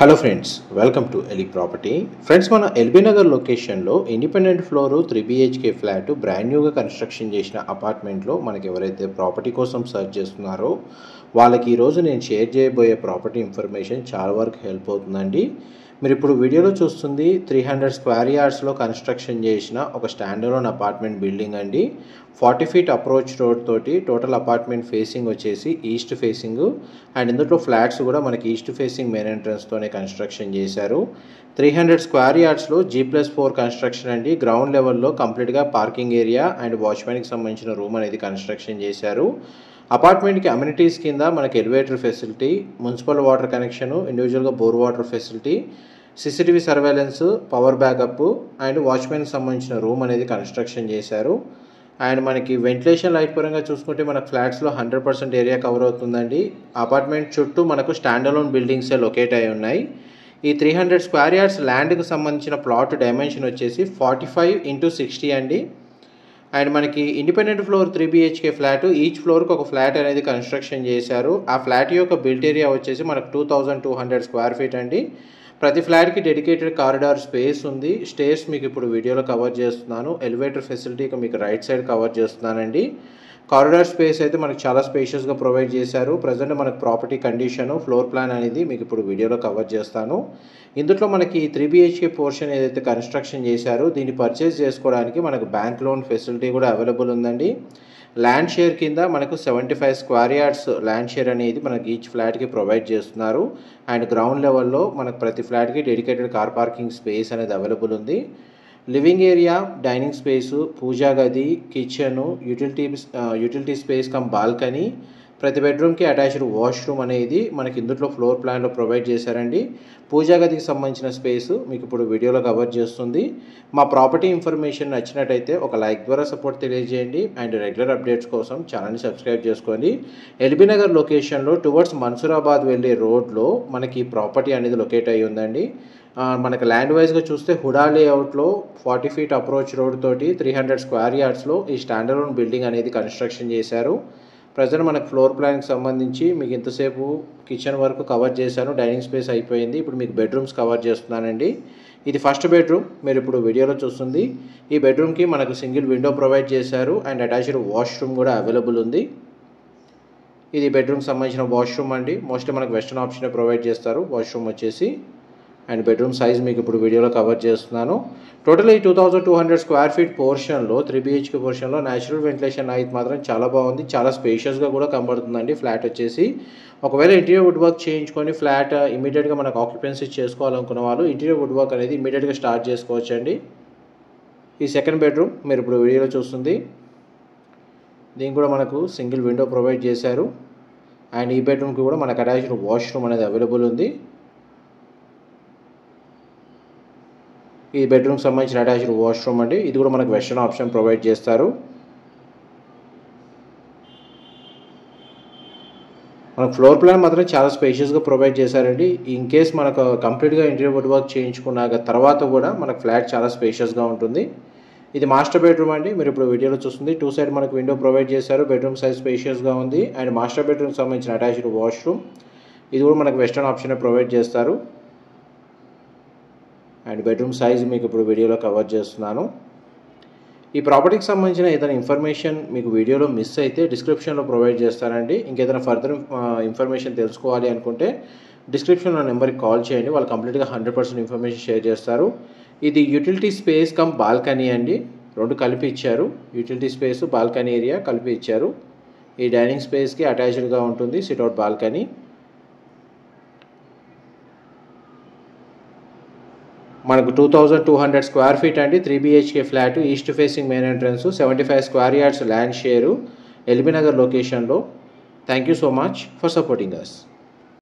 Hello friends, welcome to Eli property. Friends, మన ఎల్బీ నగర్ లొకేషన్లో independent floor 3 BHK flat brand న్యూగా construction చేసిన అపార్ట్మెంట్లో మనకి ఎవరైతే ప్రాపర్టీ కోసం సర్చ్ చేస్తున్నారో వాళ్ళకి ఈరోజు నేను షేర్ చేయబోయే ప్రాపర్టీ ఇన్ఫర్మేషన్ చాలా వరకు హెల్ప్ అవుతుందండి. మీరు ఇప్పుడు వీడియోలో చూస్తుంది 300 స్క్వేర్ యార్డ్స్లో కన్స్ట్రక్షన్ చేసిన ఒక స్టాండర్లోన్ అపార్ట్మెంట్ బిల్డింగ్ అండి. 40 feet అప్రోచ్ రోడ్ తోటి టోటల్ అపార్ట్మెంట్ ఫేసింగ్ వచ్చేసి ఈస్ట్ ఫేసింగ్ అండ్ ఇందులో ఫ్లాట్స్ కూడా మనకి ఈస్ట్ ఫేసింగ్ మెయిన్ ఎంట్రన్స్తోనే కన్స్ట్రక్షన్ చేశారు. 300 స్క్వేర్ యార్డ్స్లో G+4 కన్స్ట్రక్షన్ అండి. గ్రౌండ్ లెవెల్లో కంప్లీట్గా పార్కింగ్ ఏరియా అండ్ వాచ్మెన్కి సంబంధించిన రూమ్ అనేది కన్స్ట్రక్షన్ చేశారు. అపార్ట్మెంట్కి అమ్యూనిటీస్ కింద మనకి elevator facility, municipal water connection, ఇండివిజువల్గా bore water facility, CCTV surveillance, power backup and వాచ్మెన్కి సంబంధించిన రూమ్ అనేది కన్స్ట్రక్షన్ చేశారు. అండ్ మనకి వెంటిలేషన్ లైట్ పరంగా చూసుకుంటే మనకు ఫ్లాట్స్లో 100% ఏరియా కవర్ అవుతుందండి. అపార్ట్మెంట్ చుట్టూ మనకు స్టాండర్లోన్ బిల్డింగ్సే లొకేట్ అయి ఉన్నాయి. ఈ 300 స్క్వేర్ యార్డ్స్ ల్యాండ్కి సంబంధించిన ప్లాట్ డైమెన్షన్ వచ్చేసి 45x60 అండి. అండ్ మనకి independent floor 3 BHK flat, each ఫ్లోర్కి ఒక ఫ్లాట్ అనేది కన్స్ట్రక్షన్ చేశారు. ఆ ఫ్లాట్ యొక్క బిల్ట్ ఏరియా వచ్చేసి మనకు 2200 స్క్వేర్ ఫీట్ అండి. ప్రతి ఫ్లాట్కి డెడికేటెడ్ కారిడార్ స్పేస్ ఉంది. స్టేర్స్ మీకు ఇప్పుడు వీడియోలో కవర్ చేస్తున్నాను. ఎలివేటర్ ఫెసిలిటీకి మీకు రైట్ సైడ్ కవర్ చేస్తున్నానండి. కారిడార్ స్పేస్ అయితే మనకు చాలా స్పేషియస్గా ప్రొవైడ్ చేశారు. ప్రజెంట్ మనకు ప్రాపర్టీ కండిషను, ఫ్లోర్ ప్లాన్ అనేది మీకు ఇప్పుడు వీడియోలో కవర్ చేస్తాను. ఇందులో మనకి 3 BHK పోర్షన్ ఏదైతే కన్స్ట్రక్షన్ చేశారో దీన్ని పర్చేస్ చేసుకోవడానికి మనకు బ్యాంక్ లోన్ ఫెసిలిటీ కూడా అవైలబుల్ ఉందండి. ల్యాండ్ షేర్ కింద మనకు 75 స్క్వేర్ యార్డ్స్ ల్యాండ్ షేర్ అనేది మనకి ఈచ్ ఫ్లాట్కి ప్రొవైడ్ చేస్తున్నారు. అండ్ గ్రౌండ్ లెవెల్లో మనకు ప్రతి ఫ్లాట్కి డెడికేటెడ్ కార్ పార్కింగ్ స్పేస్ అనేది అవైలబుల్ ఉంది. లివింగ్ ఏరియా, డైనింగ్ స్పేసు, పూజా గది, kitchen, utility space come balcony, ప్రతి బెడ్రూమ్కి అటాచ్డ్ వాష్రూమ్ అనేది మనకి ఇందులో ఫ్లోర్ ప్లాన్లో ప్రొవైడ్ చేశారండి. పూజా గదికి సంబంధించిన స్పేసు మీకు ఇప్పుడు వీడియోలో కవర్ చేస్తుంది. మా ప్రాపర్టీ ఇన్ఫర్మేషన్ నచ్చినట్టయితే ఒక లైక్ ద్వారా సపోర్ట్ తెలియజేయండి అండ్ రెగ్యులర్ అప్డేట్స్ కోసం ఛానల్ని సబ్స్క్రైబ్ చేసుకోండి. ఎల్బీ నగర్ లొకేషన్లో టువర్డ్స్ మన్సూరాబాద్ వెళ్ళే రోడ్లో మనకి ప్రాపర్టీ అనేది లొకేట్ అయ్యి ఉందండి. మనకు ల్యాండ్ వైజ్గా చూస్తే హుడా లేఅవుట్లో 40 feet అప్రోచ్ రోడ్ తోటి 300 స్క్వేర్ యార్డ్స్లో ఈ స్టాండర్లోన్ బిల్డింగ్ అనేది కన్స్ట్రక్షన్ చేశారు. ప్రజెంట్ మనకు ఫ్లోర్ ప్లాన్కి సంబంధించి మీకు ఇంతసేపు కిచెన్ వరకు కవర్ చేశాను. డైనింగ్ స్పేస్ అయిపోయింది. ఇప్పుడు మీకు బెడ్రూమ్స్ కవర్ చేస్తున్నానండి. ఇది ఫస్ట్ బెడ్రూమ్ మీరు ఇప్పుడు వీడియోలో చూస్తుంది. ఈ బెడ్రూమ్కి మనకు సింగిల్ విండో ప్రొవైడ్ చేశారు అండ్ అటాచ్డ్ వాష్రూమ్ కూడా అవైలబుల్ ఉంది. ఇది బెడ్రూమ్కి సంబంధించిన వాష్రూమ్ అండి. మోస్ట్లీ మనకు వెస్టర్న్ ఆప్షన్ ప్రొవైడ్ చేస్తారు వాష్రూమ్ వచ్చేసి. అండ్ బెడ్రూమ్ సైజ్ మీకు ఇప్పుడు వీడియోలో కవర్ చేస్తున్నాను. టోటల్ ఈ 2200 స్క్వేర్ ఫీట్ పోర్షన్లో 3 BHK పోర్షన్లో న్యాచురల్ వెంటిలేషన్ అయితే మాత్రం చాలా బాగుంది. చాలా స్పేషియస్గా కూడా కనబడుతుందండి ఫ్లాట్ వచ్చేసి. ఒకవేళ ఇంటీరియర్ వుడ్ వర్క్ చేయించుకొని ఫ్లాట్ ఇమీడియట్గా మనకు ఆక్యుపెన్సీ చేసుకోవాలనుకున్న వాళ్ళు ఇంటీరియర్ వుడ్ వర్క్ అనేది ఇమీడియట్గా స్టార్ట్ చేసుకోవచ్చు అండి. ఈ సెకండ్ బెడ్రూమ్ మీరు ఇప్పుడు వీడియోలో చూస్తుంది. దీనికి కూడా మనకు సింగిల్ విండో ప్రొవైడ్ చేశారు అండ్ ఈ బెడ్రూమ్కి కూడా మనకు అటాచ్డ్ వాష్రూమ్ అనేది అవైలబుల్ ఉంది. ఈ బెడ్రూమ్కి సంబంధించిన అటాచ్డ్ వాష్రూమ్ అండి. ఇది కూడా మనకు వెస్టర్న్ ఆప్షన్ ప్రొవైడ్ చేస్తారు. మనకు ఫ్లోర్ ప్లాన్ మాత్రం చాలా స్పేషియస్గా ప్రొవైడ్ చేశారండి. ఇన్ కేస్ మనకు కంప్లీట్గా ఇంటీరియర్ వుడ్ వర్క్ చేయించుకున్నాక తర్వాత కూడా మనకు ఫ్లాట్ చాలా స్పేషియస్గా ఉంటుంది. ఇది మాస్టర్ బెడ్రూమ్ అండి. మీరు ఇప్పుడు వీడియోలో చూస్తుంది. 2 సైడ్ మనకు విండో ప్రొవైడ్ చేశారు. బెడ్రూమ్ సైజ్ స్పేషియస్గా ఉంది అండ్ మాస్టర్ బెడ్రూమ్కి సంబంధించిన అటాచ్డ్ వాష్రూమ్ ఇది కూడా మనకు వెస్టర్న్ ఆప్షన్ ప్రొవైడ్ చేస్తారు. అండ్ బెడ్రూమ్ సైజ్ మీకు ఇప్పుడు వీడియోలో కవర్ చేస్తున్నాను. ఈ ప్రాపర్టీకి సంబంధించిన ఏదైనా ఇన్ఫర్మేషన్ మీకు వీడియోలో మిస్ అయితే డిస్క్రిప్షన్లో ప్రొవైడ్ చేస్తానండి. ఇంకేదైనా ఫర్దర్ ఇన్ఫర్మేషన్ తెలుసుకోవాలి అనుకుంటే డిస్క్రిప్షన్లో నెంబర్కి కాల్ చేయండి. వాళ్ళు కంప్లీట్గా 100% ఇన్ఫర్మేషన్ షేర్ చేస్తారు. ఇది యూటిలిటీ స్పేస్ కమ్ బాల్కనీ అండి. రెండు కలిపి ఇచ్చారు. యూటిలిటీ స్పేస్, బాల్కనీ ఏరియా కలిపి ఇచ్చారు. ఈ డైనింగ్ స్పేస్కి అటాచ్డ్గా ఉంటుంది సిట్అవుట్ బాల్కనీ. మనకు 2200 స్క్వేర్ ఫీట్ అండి. 3 BHK flat, east facing main entrance, 75 square yards land share, LB Nagar లొకేషన్లో. Thank you so much for supporting us.